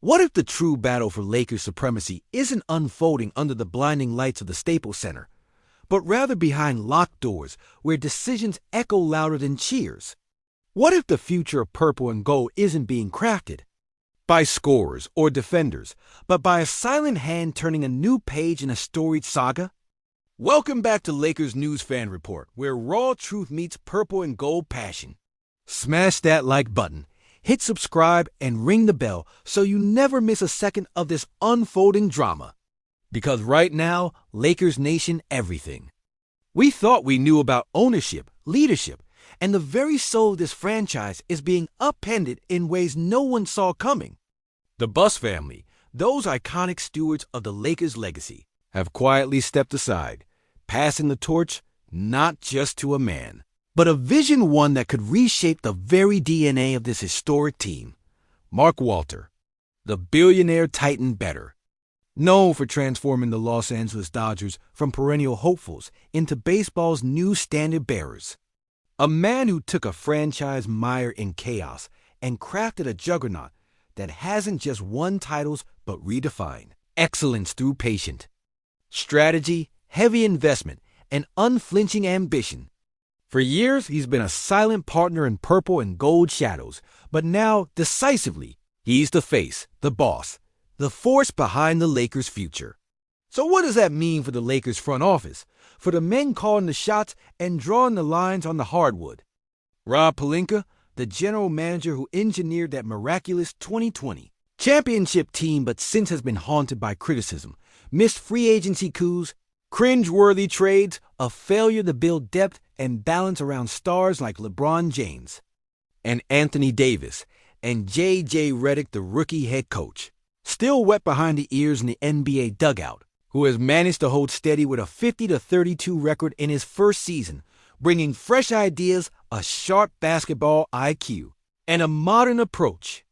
What if the true battle for Lakers supremacy isn't unfolding under the blinding lights of the Staples Center, but rather behind locked doors where decisions echo louder than cheers? What if the future of purple and gold isn't being crafted by scorers or defenders, but by a silent hand turning a new page in a storied saga? Welcome back to Lakers News Fan Report, where raw truth meets purple and gold passion. Smash that like button, hit subscribe, and ring the bell so you never miss a second of this unfolding drama. Because right now, Lakers Nation everything. We thought we knew about ownership, leadership, and the very soul of this franchise is being upended in ways no one saw coming. The Buss family, those iconic stewards of the Lakers' legacy, have quietly stepped aside, passing the torch not just to a man, but a vision, one that could reshape the very DNA of this historic team. Mark Walter, the billionaire titan better, known for transforming the Los Angeles Dodgers from perennial hopefuls into baseball's new standard bearers. A man who took a franchise mired in chaos and crafted a juggernaut that hasn't just won titles but redefined excellence through patient strategy, heavy investment, and unflinching ambition. For years, he's been a silent partner in purple and gold shadows, but now, decisively, he's the face, the boss, the force behind the Lakers' future. So what does that mean for the Lakers front office, for the men calling the shots and drawing the lines on the hardwood? Rob Pelinka, the general manager who engineered that miraculous 2020 championship team but since has been haunted by criticism, missed free agency coups, cringe-worthy trades, a failure to build depth and balance around stars like LeBron James and Anthony Davis, and J.J. Reddick, the rookie head coach, still wet behind the ears in the NBA dugout, who has managed to hold steady with a 50-32 record in his first season, bringing fresh ideas, a sharp basketball IQ, and a modern approach,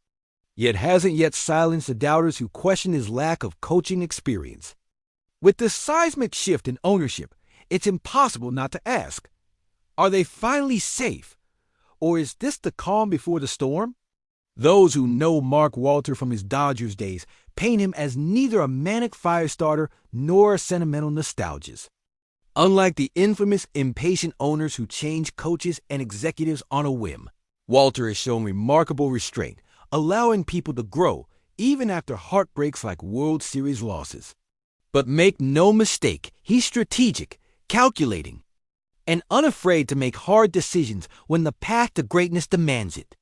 yet hasn't yet silenced the doubters who question his lack of coaching experience. With this seismic shift in ownership, it's impossible not to ask, are they finally safe? Or is this the calm before the storm? Those who know Mark Walter from his Dodgers days paint him as neither a manic firestarter nor a sentimental nostalgist. Unlike the infamous impatient owners who change coaches and executives on a whim, Walter has shown remarkable restraint, allowing people to grow even after heartbreaks like World Series losses. But make no mistake, he's strategic, calculating, and unafraid to make hard decisions when the path to greatness demands it.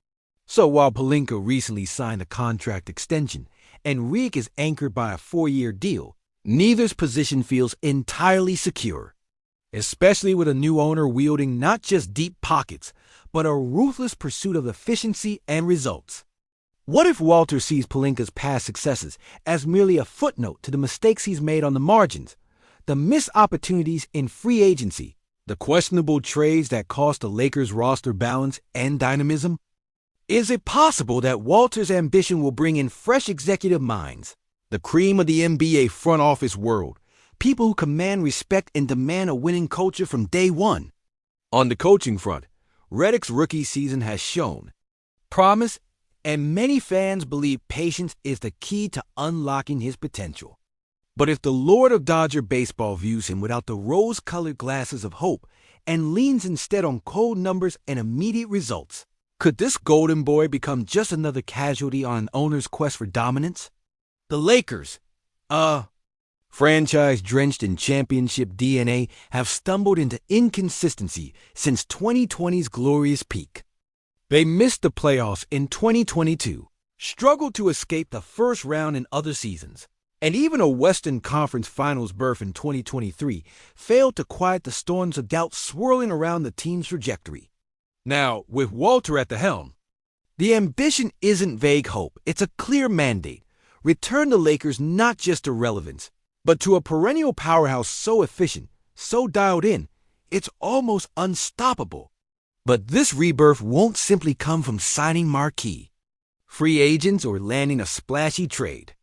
So while Pelinka recently signed a contract extension and Reek is anchored by a 4-year deal, neither's position feels entirely secure, especially with a new owner wielding not just deep pockets, but a ruthless pursuit of efficiency and results. What if Walter sees Pelinka's past successes as merely a footnote to the mistakes he's made on the margins, the missed opportunities in free agency, the questionable trades that cost the Lakers' roster balance and dynamism? Is it possible that Walter's ambition will bring in fresh executive minds, the cream of the NBA front office world, people who command respect and demand a winning culture from day one? On the coaching front, Reddick's rookie season has shown promise, and many fans believe patience is the key to unlocking his potential. But if the Lord of Dodger baseball views him without the rose-colored glasses of hope and leans instead on cold numbers and immediate results, could this golden boy become just another casualty on an owner's quest for dominance? The Lakers, franchise drenched in championship DNA, have stumbled into inconsistency since 2020's glorious peak. They missed the playoffs in 2022, struggled to escape the first round in other seasons, and even a Western Conference Finals berth in 2023 failed to quiet the storms of doubt swirling around the team's trajectory. Now, with Walter at the helm, the ambition isn't vague hope, it's a clear mandate. Return the Lakers not just to relevance, but to a perennial powerhouse so efficient, so dialed in, it's almost unstoppable. But this rebirth won't simply come from signing marquee free agents or landing a splashy trade.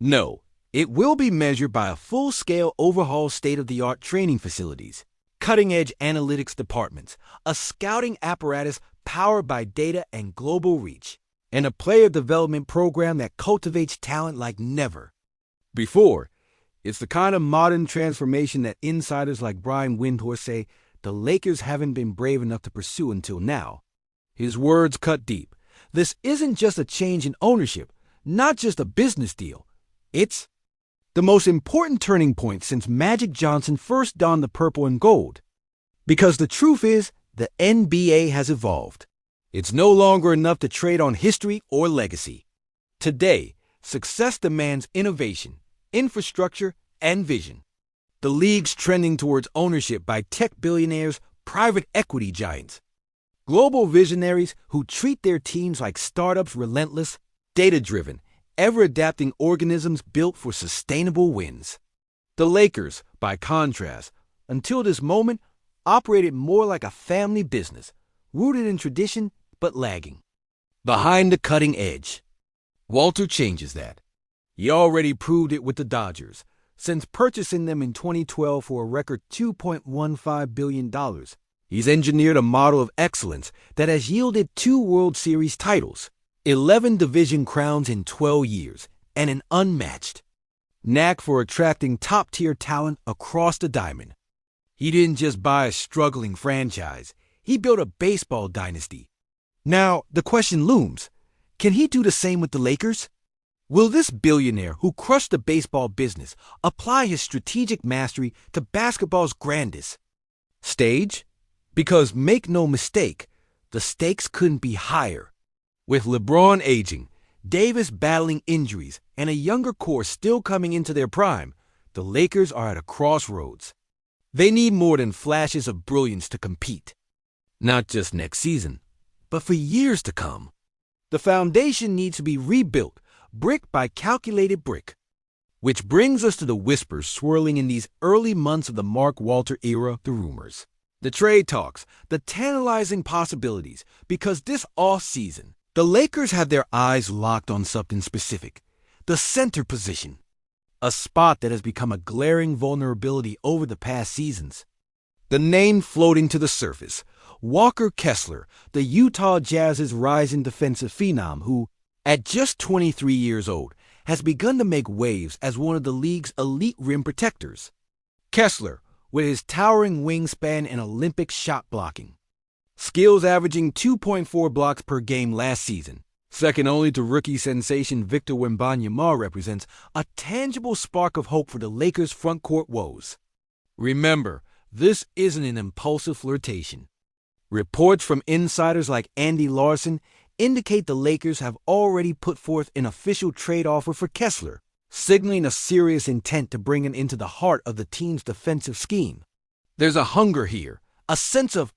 No, it will be measured by a full-scale overhaul state-of-the-art training facilities, cutting-edge analytics departments, a scouting apparatus powered by data and global reach, and a player development program that cultivates talent like never before. It's the kind of modern transformation that insiders like Brian Windhorst say the Lakers haven't been brave enough to pursue until now. His words cut deep. This isn't just a change in ownership, not just a business deal. It's the most important turning point since Magic Johnson first donned the purple and gold. Because the truth is, the NBA has evolved. It's no longer enough to trade on history or legacy. Today, success demands innovation, infrastructure, and vision. The league's trending towards ownership by tech billionaires, private equity giants, global visionaries who treat their teams like startups, relentless, data-driven, ever-adapting organisms built for sustainable wins. The Lakers, by contrast, until this moment, operated more like a family business, rooted in tradition but lagging behind the cutting edge. Walter changes that. He already proved it with the Dodgers. Since purchasing them in 2012 for a record $2.15 billion, he's engineered a model of excellence that has yielded 2 World Series titles, 11 division crowns in 12 years, and an unmatched knack for attracting top-tier talent across the diamond. He didn't just buy a struggling franchise, he built a baseball dynasty. Now, the question looms, can he do the same with the Lakers? Will this billionaire who crushed the baseball business apply his strategic mastery to basketball's grandest stage? Because make no mistake, the stakes couldn't be higher. With LeBron aging, Davis battling injuries, and a younger core still coming into their prime, the Lakers are at a crossroads. They need more than flashes of brilliance to compete. Not just next season, but for years to come. The foundation needs to be rebuilt, brick by calculated brick. Which brings us to the whispers swirling in these early months of the Mark Walter era, the rumors, the trade talks, the tantalizing possibilities, because this off-season, the Lakers have their eyes locked on something specific, the center position, a spot that has become a glaring vulnerability over the past seasons. The name floating to the surface, Walker Kessler, the Utah Jazz's rising defensive phenom who, at just 23 years old, has begun to make waves as one of the league's elite rim protectors. Kessler, with his towering wingspan and Olympic shot blocking, skills averaging 2.4 blocks per game last season, second only to rookie sensation Victor Wembanyama, represents a tangible spark of hope for the Lakers' front court woes. Remember, this isn't an impulsive flirtation. Reports from insiders like Andy Larson indicate the Lakers have already put forth an official trade offer for Kessler, signaling a serious intent to bring him into the heart of the team's defensive scheme. There's a hunger here, a sense of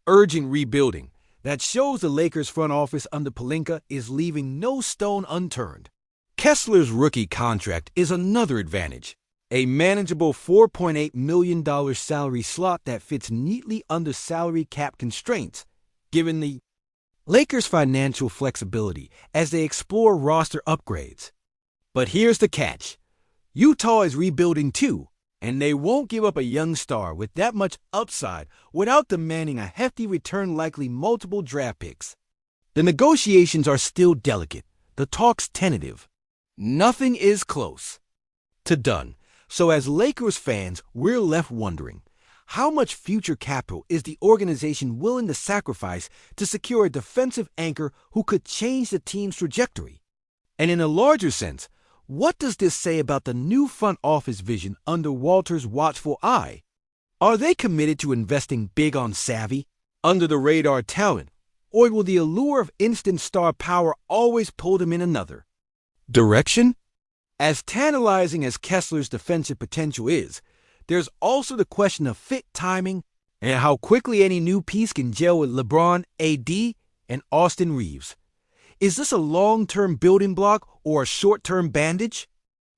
urgent rebuilding that shows the Lakers front office under Pelinka is leaving no stone unturned. Kessler's rookie contract is another advantage, a manageable $4.8 million salary slot that fits neatly under salary cap constraints, given the Lakers' financial flexibility as they explore roster upgrades. But here's the catch. Utah is rebuilding too, and they won't give up a young star with that much upside without demanding a hefty return, likely multiple draft picks. The negotiations are still delicate, the talks tentative. Nothing is close to done. So as Lakers fans, we're left wondering, how much future capital is the organization willing to sacrifice to secure a defensive anchor who could change the team's trajectory? And in a larger sense, what does this say about the new front office vision under Walter's watchful eye? Are they committed to investing big on savvy, under-the-radar talent, or will the allure of instant star power always pull them in another direction? As tantalizing as Kessler's defensive potential is, there's also the question of fit timing and how quickly any new piece can gel with LeBron, AD, and Austin Reeves. Is this a long-term building block or a short-term bandage?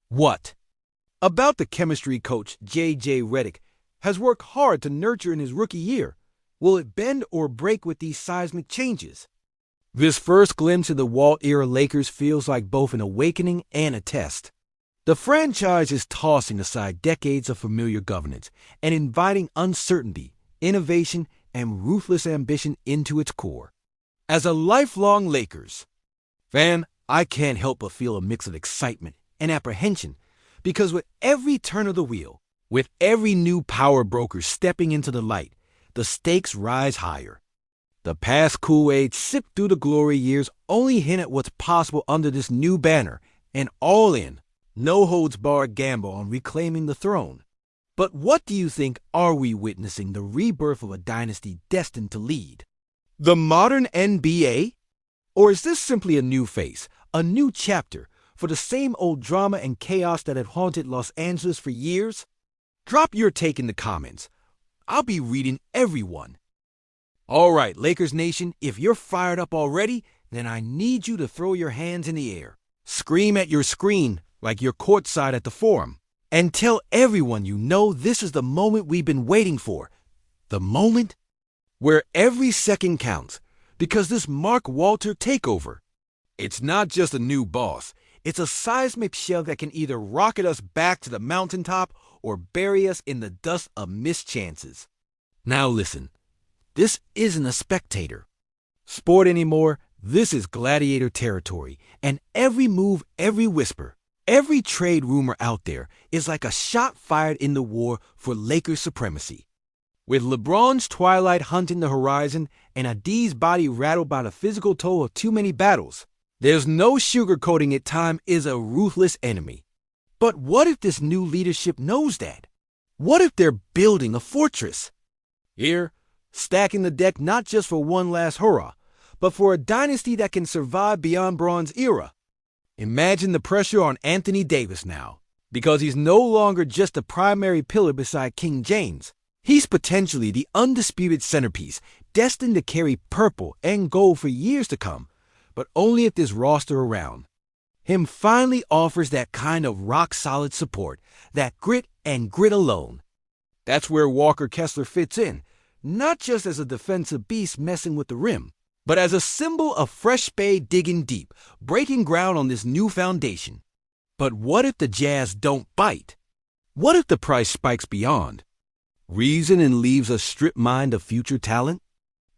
What about the chemistry coach J.J. Reddick has worked hard to nurture in his rookie year? Will it bend or break with these seismic changes? This first glimpse of the Walt-era Lakers feels like both an awakening and a test. The franchise is tossing aside decades of familiar governance and inviting uncertainty, innovation, and ruthless ambition into its core. As a lifelong Lakers Fan, I can't help but feel a mix of excitement and apprehension because with every turn of the wheel, with every new power broker stepping into the light, the stakes rise higher. The past Kool-Aid sipped through the glory years only hint at what's possible under this new banner, an all-in, no-holds-barred gamble on reclaiming the throne. But what do you think are we witnessing the rebirth of a dynasty destined to lead? The modern NBA? Or is this simply a new face, a new chapter, for the same old drama and chaos that had haunted Los Angeles for years? Drop your take in the comments. I'll be reading every one. All right, Lakers Nation, if you're fired up already, then I need you to throw your hands in the air. Scream at your screen like you're courtside at the Forum. And tell everyone you know this is the moment we've been waiting for. The moment where every second counts. Because this Mark Walter takeover, it's not just a new boss. It's a seismic shell that can either rocket us back to the mountaintop or bury us in the dust of missed chances. Now listen, this isn't a spectator sport anymore. This is gladiator territory, and every move, every whisper, every trade rumor out there is like a shot fired in the war for Lakers supremacy. With LeBron's twilight hunting the horizon and Ad's body rattled by the physical toll of too many battles, there's no sugarcoating it. Time is a ruthless enemy. But what if this new leadership knows that? What if they're building a fortress? Here, stacking the deck not just for one last hurrah, but for a dynasty that can survive beyond Bron's era. Imagine the pressure on Anthony Davis now, because he's no longer just the primary pillar beside King James. He's potentially the undisputed centerpiece, destined to carry purple and gold for years to come, but only if there's roster around. Him finally offers that kind of rock-solid support, that grit and grit alone. That's where Walker Kessler fits in, not just as a defensive beast messing with the rim, but as a symbol of fresh spade digging deep, breaking ground on this new foundation. But what if the Jazz don't bite? What if the price spikes beyond reason and leaves us strip-mined of future talent?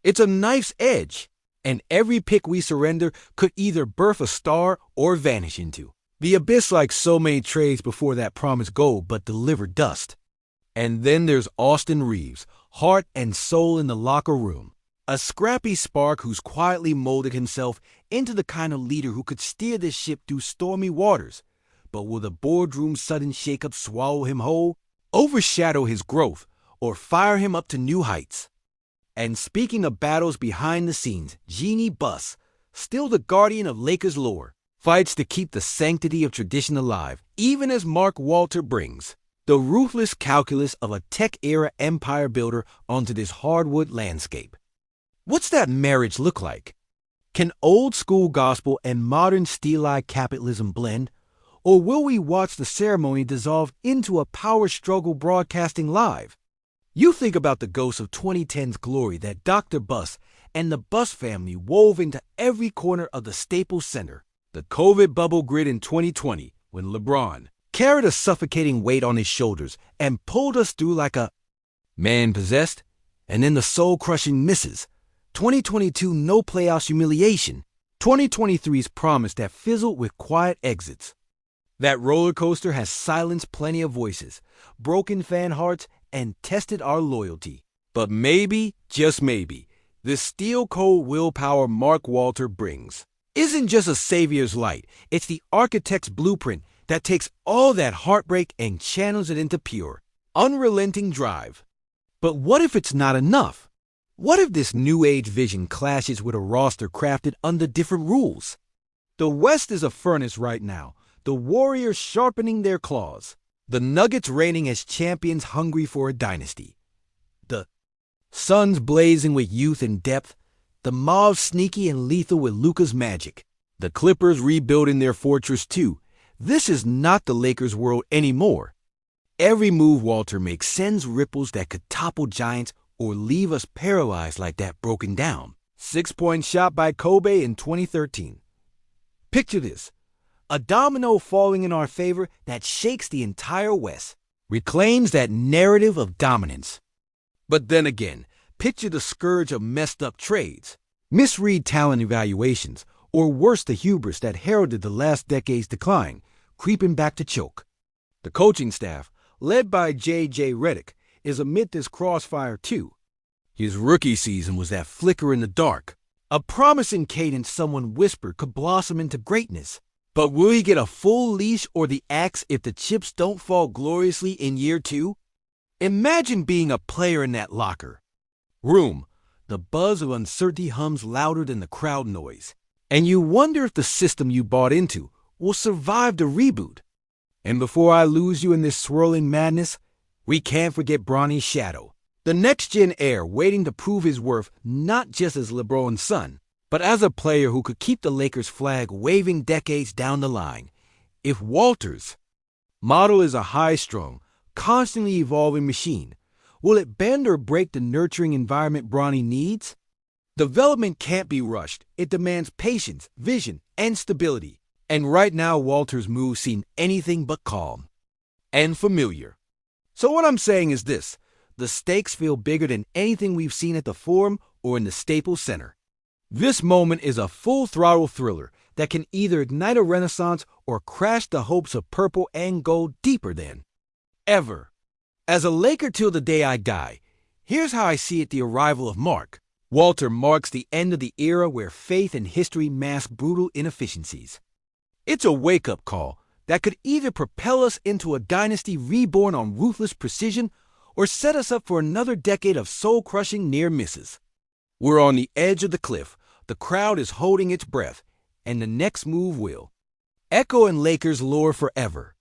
It's a knife's edge, and every pick we surrender could either birth a star or vanish into the abyss like so many trades before that promised gold but delivered dust. And then there's Austin Reeves, heart and soul in the locker room, a scrappy spark who's quietly molded himself into the kind of leader who could steer this ship through stormy waters. But will the boardroom's sudden shakeup swallow him whole, overshadow his growth, or fire him up to new heights? And speaking of battles behind the scenes, Jeanie Buss, still the guardian of Lakers lore, fights to keep the sanctity of tradition alive, even as Mark Walter brings the ruthless calculus of a tech-era empire builder onto this hardwood landscape. What's that marriage look like? Can old-school gospel and modern steel-eyed capitalism blend? Or will we watch the ceremony dissolve into a power struggle broadcasting live? You think about the ghosts of 2010's glory that Dr. Buss and the Buss family wove into every corner of the Staples Center, the COVID bubble grid in 2020, when LeBron carried a suffocating weight on his shoulders and pulled us through like a man possessed, and then the soul-crushing misses. 2022 no playoffs humiliation. 2023's promise that fizzled with quiet exits. That roller coaster has silenced plenty of voices, broken fan hearts, and tested our loyalty. But maybe, just maybe, this steel-cold willpower Mark Walter brings isn't just a savior's light. It's the architect's blueprint that takes all that heartbreak and channels it into pure, unrelenting drive. But what if it's not enough? What if this new age vision clashes with a roster crafted under different rules? The West is a furnace right now, the Warriors sharpening their claws, the Nuggets reigning as champions hungry for a dynasty, the Suns blazing with youth and depth, the Mavs sneaky and lethal with Luka's magic, the Clippers rebuilding their fortress too. This is not the Lakers' world anymore. Every move Walter makes sends ripples that could topple giants or leave us paralyzed like that broken down 6-point shot by Kobe in 2013. Picture this. A domino falling in our favor that shakes the entire West, reclaims that narrative of dominance. But then again, picture the scourge of messed up trades, misread talent evaluations, or worse, the hubris that heralded the last decade's decline, creeping back to choke. The coaching staff, led by J.J. Reddick, is amid this crossfire too. His rookie season was that flicker in the dark, a promising cadence someone whispered could blossom into greatness. But will he get a full leash or the axe if the chips don't fall gloriously in year 2? Imagine being a player in that locker room. The buzz of uncertainty hums louder than the crowd noise, and you wonder if the system you bought into will survive the reboot. And before I lose you in this swirling madness, we can't forget Bronny's shadow, the next-gen heir waiting to prove his worth not just as LeBron's son, but as a player who could keep the Lakers' flag waving decades down the line. If Walter's model is a high-strung, constantly evolving machine, will it bend or break the nurturing environment Bronny needs? Development can't be rushed. It demands patience, vision, and stability. And right now, Walter's moves seem anything but calm and familiar. So what I'm saying is this: the stakes feel bigger than anything we've seen at the Forum or in the Staples Center. This moment is a full-throttle thriller that can either ignite a renaissance or crash the hopes of purple and gold deeper than ever. As a Laker till the day I die, here's how I see it: the arrival of Mark Walter marks the end of the era where faith and history mask brutal inefficiencies. It's a wake-up call that could either propel us into a dynasty reborn on ruthless precision or set us up for another decade of soul-crushing near misses. We're on the edge of the cliff, the crowd is holding its breath, and the next move will echo in Lakers lore forever.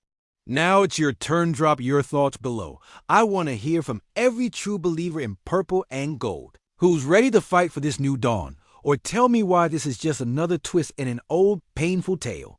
Now it's your turn. Drop your thoughts below. I want to hear from every true believer in purple and gold who's ready to fight for this new dawn, or tell me why this is just another twist in an old, painful tale.